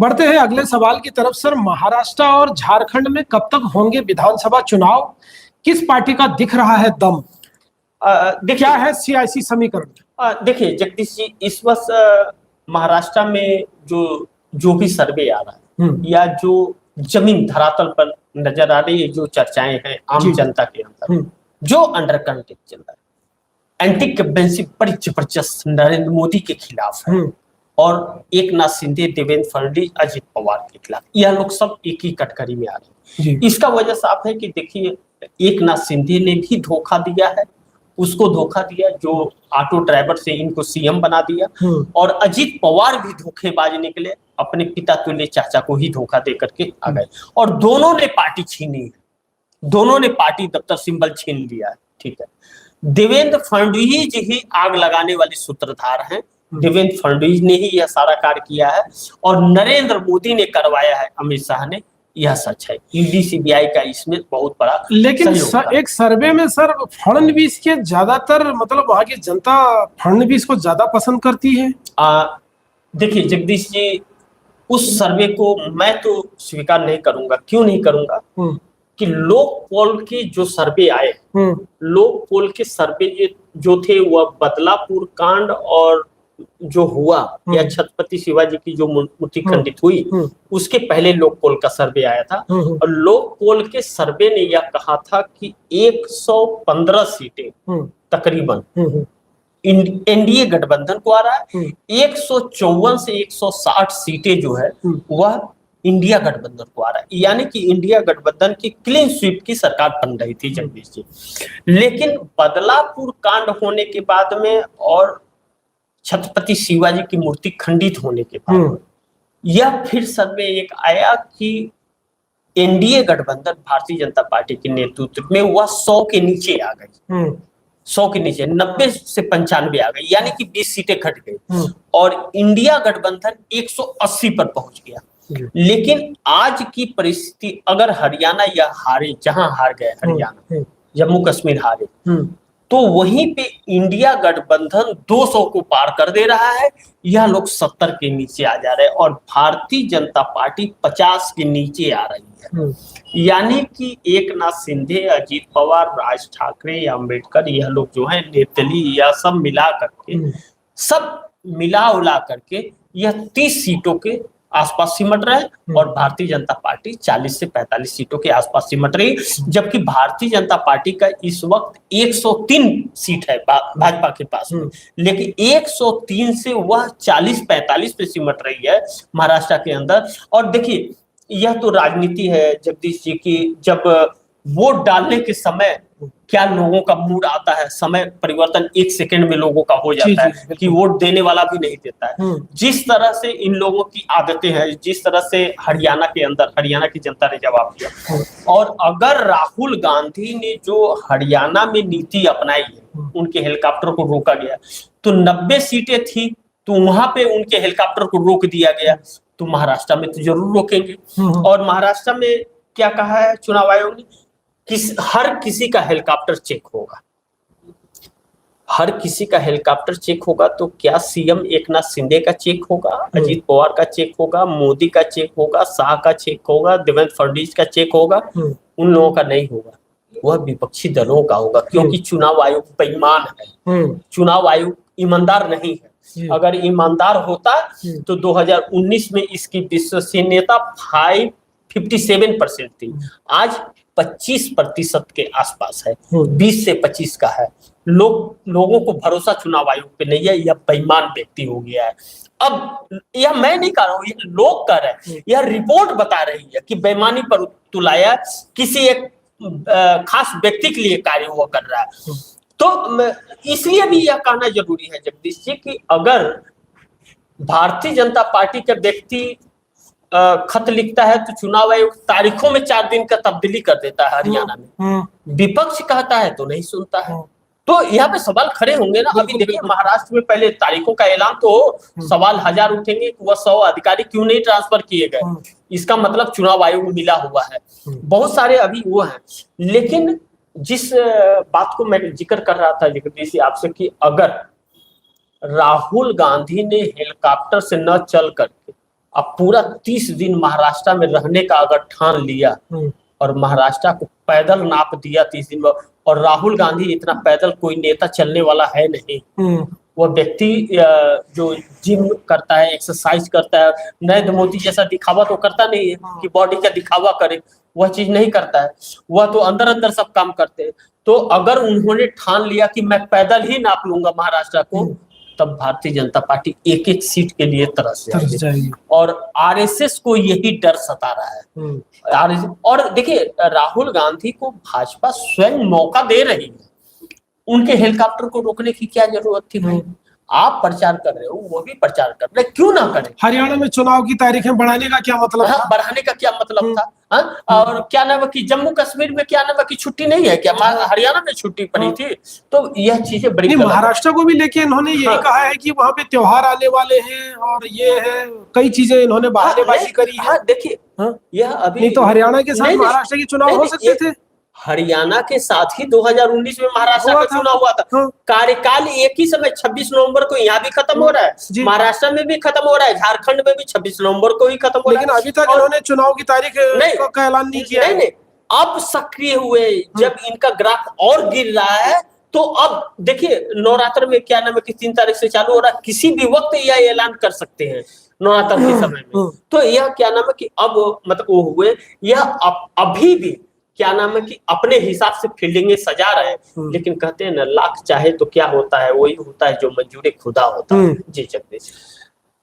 बढ़ते हैं अगले सवाल की तरफ। सर, महाराष्ट्र और झारखंड में कब तक होंगे विधानसभा चुनाव? किस पार्टी का दिख रहा है दम? क्या है सियासी समीकरण? देखिए जगदीश जी, इस वर्ष महाराष्ट्र में जो जो भी सर्वे आ रहा है या जो जमीन धरातल पर नजर आ रही है, जो चर्चाएं हैं आम जनता के अंदर, जो अंडर करंट चल रहा है, एंटी कंबेंसी बड़ी जबरदस्त नरेंद्र मोदी के खिलाफ है और एक नाथ शिंदे, देवेंद्र फडणवीस, अजित पवार के खिलाफ। यह लोग सब एक ही कटघरे में आ रहे हैं। इसका वजह साफ है कि देखिए, एक नाथ शिंदे ने भी धोखा दिया है, उसको धोखा दिया जो ऑटो ड्राइवर से इनको सीएम बना दिया, और अजित पवार भी धोखेबाज निकले, अपने पिता तुल्य चाचा को ही धोखा दे करके आ गए और दोनों ने पार्टी छीनी है, दोनों ने पार्टी दफ्तर सिंबल छीन लिया है। ठीक है, देवेंद्र फडणवीस ही आग लगाने वाले सूत्रधार हैं, देवेंद्र फडणवीस ने ही यह सारा कार्य किया है और नरेंद्र मोदी ने करवाया है, अमित शाह ने। यह सच है, ईडी सीबीआई का इसमें बहुत बड़ा। लेकिन एक सर्वे में सर फडणवीस के ज्यादातर मतलब वहां की जनता फडणवीस को ज्यादा पसंद करती है। देखिए जगदीश जी, उस सर्वे को मैं तो स्वीकार नहीं करूंगा। क्यों नहीं करूंगा? कि लोक पोल के जो सर्वे आए, लोक पोल के सर्वे जो थे वह बदलापुर कांड और जो हुआ या छत्रपति शिवाजी की जो मूर्ति खंडित हुई उसके पहले लोक पोल का सर्वे आया था और लोक पोल के सर्वे ने यह कहा था कि 115 सीटें तकरीबन एनडीए गठबंधन को आ रहा है, 154 से 160 सीटें जो है वह इंडिया गठबंधन को आ रहा है। यानी कि इंडिया गठबंधन की क्लीन स्वीप की सरकार बन रही थी जगदीश जी। लेकिन बदलापुर कांड होने के बाद में और छत्रपति शिवाजी की मूर्ति खंडित होने के बाद यह फिर सर्वे एक आया कि एनडीए गठबंधन भारतीय जनता पार्टी के नेतृत्व में वह 100 के नीचे आ गई, 100 के नीचे 90 से 95 आ गई, यानी कि 20 सीटें घट गई और इंडिया गठबंधन 180 पर पहुंच गया। लेकिन आज की परिस्थिति, अगर हरियाणा या हारे, जहां हार गए हरियाणा, जम्मू कश्मीर हारे, तो वहीं पे इंडिया गठबंधन 200 को पार कर दे रहा है, यह लोग 70 के नीचे आ जा रहे हैं और भारतीय जनता पार्टी 50 के नीचे आ रही है। यानी कि एक नाथ शिंदे, अजित पवार, राज ठाकरे या अम्बेडकर, यह लोग जो है नेतली या सब मिला करके, सब मिला उला करके यह 30 सीटों के आसपास सिमट रहे हैं और भारतीय जनता पार्टी 40 से 45 सीटों के आसपास सिमट रही, जबकि भारतीय जनता पार्टी का इस वक्त 103 सीट है भाजपा के पास में, लेकिन 103 से वह 40-45 पे सिमट रही है महाराष्ट्र के अंदर। और देखिए, यह तो राजनीति है जगदीश जी की, जब वोट डालने के समय क्या लोगों का मूड आता है, समय परिवर्तन 1 सेकंड में लोगों का हो जाता है कि वोट देने वाला भी नहीं देता है। जिस तरह से इन लोगों की आदतें हैं, जिस तरह से हरियाणा के अंदर हरियाणा की जनता ने जवाब दिया, और अगर राहुल गांधी ने जो हरियाणा में नीति अपनाई है, उनके हेलीकॉप्टर को रोका गया, तो 90 सीटें थी तो वहां पे उनके हेलीकॉप्टर को रोक दिया गया, तो महाराष्ट्र में तो जरूर रोकेंगे। और महाराष्ट्र में क्या कहा है चुनाव आयोग ने? हर किसी का हेलीकॉप्टर चेक होगा, हर किसी का हेलीकॉप्टर चेक होगा। तो क्या सीएम एक नाथ शिंदे का चेक होगा, अजित पवार का चेक होगा, मोदी का चेक होगा, शाह का चेक होगा, देवेंद्र फडणवीस का चेक होगा? उन लोगों का नहीं होगा, वह विपक्षी दलों का होगा, क्योंकि चुनाव आयोग बेईमान है, चुनाव आयोग ईमानदार नहीं है। अगर ईमानदार होता तो 2019 में इसकी विश्वसनीयता 57% थी, आज 25% के आसपास है, 20 से 25 का है। लोगों को भरोसा चुनाव आयोग पे नहीं है, यह बेईमान व्यक्ति हो गया है। अब यह मैं नहीं कह रहा हूं, यह लोग कह रहे हैं, यह रिपोर्ट बता रही है कि बेईमानी पर तुलाया किसी एक खास व्यक्ति के लिए कार्य हुआ कर रहा है। तो इसलिए भी यह कहना जरूरी है जगदीश जी कि अगर भारतीय जनता पार्टी का व्यक्ति खत लिखता है तो चुनाव आयोग तारीखों में 4 दिन का तब्दीली कर देता है हरियाणा में, विपक्ष कहता है तो नहीं सुनता है। तो यहाँ पे सवाल खड़े होंगे ना। अभी देखिए, महाराष्ट्र में पहले तारीखों का ऐलान तो सवाल 1000 उठेंगे कि वह 100 अधिकारी क्यों नहीं ट्रांसफर किए गए, इसका मतलब चुनाव आयोग मिला हुआ है, बहुत सारे अभी वो है। लेकिन जिस बात को मैं जिक्र कर रहा था जगदीश आपसे कि अगर राहुल गांधी ने हेलीकॉप्टर से न चल करके अब पूरा 30 दिन महाराष्ट्र में रहने का अगर ठान लिया और महाराष्ट्र को पैदल नाप दिया 30 दिन में, और राहुल गांधी इतना पैदल कोई नेता चलने वाला है नहीं। वह व्यक्ति जो जिम करता है, एक्सरसाइज करता है, नरेंद्र मोदी जैसा दिखावा तो करता नहीं है कि बॉडी का दिखावा करे, वह चीज नहीं करता है। वह तो अंदर अंदर सब काम करते हैं। तो अगर उन्होंने ठान लिया कि मैं पैदल ही नाप लूंगा महाराष्ट्र को, तब भारतीय जनता पार्टी एक एक सीट के लिए तरस जाएगी। और आरएसएस को यही डर सता रहा है। और देखिए, राहुल गांधी को भाजपा स्वयं मौका दे रही है। उनके हेलीकॉप्टर को रोकने की क्या जरूरत थी भाई? आप प्रचार कर रहे हो, वो भी प्रचार कर रहे, क्यों ना करें? हरियाणा में चुनाव की तारीखें बढ़ाने का क्या मतलब था? बढ़ाने का क्या मतलब था? और क्या नाम है कि जम्मू कश्मीर में क्या नाम है कि छुट्टी नहीं है क्या? हरियाणा में छुट्टी पड़ी थी। तो यह चीजें बड़ी महाराष्ट्र को भी लेके इन्होंने यही कहा है कि वहां पे त्योहार आने वाले हैं और ये है, कई चीजें इन्होंने बहानेबाजी करी है। देखिए, यह अभी नहीं तो हरियाणा के साथ महाराष्ट्र के चुनाव हो सकते थे। हरियाणा के साथ ही 2019 में महाराष्ट्र का चुनाव हुआ था। कार्यकाल एक ही समय 26 नवंबर को यहाँ भी खत्म हो रहा है, महाराष्ट्र में भी खत्म हो रहा है, झारखंड में भी 26 नवंबर को ही खत्म हो रहा है। लेकिन अभी तक इन्होंने चुनाव की तारीख का ऐलान नहीं किया। नहीं, अब सक्रिय हुए जब इनका ग्राफ और गिर रहा है, तो अब देखिए नवरात्र में क्या नाम है कि 3 तारीख से चालू हो रहा है, किसी भी वक्त यह ऐलान कर सकते हैं नवरात्र के समय में। तो यह क्या नाम है कि अब मतलब वो हुए, यह अभी भी क्या नाम है कि अपने हिसाब से फील्डिंगें सजा रहे हैं। लेकिन कहते हैं ना, लाख चाहे तो क्या होता है, वही होता है जो मंजूर खुदा होता है। जी जगदीश।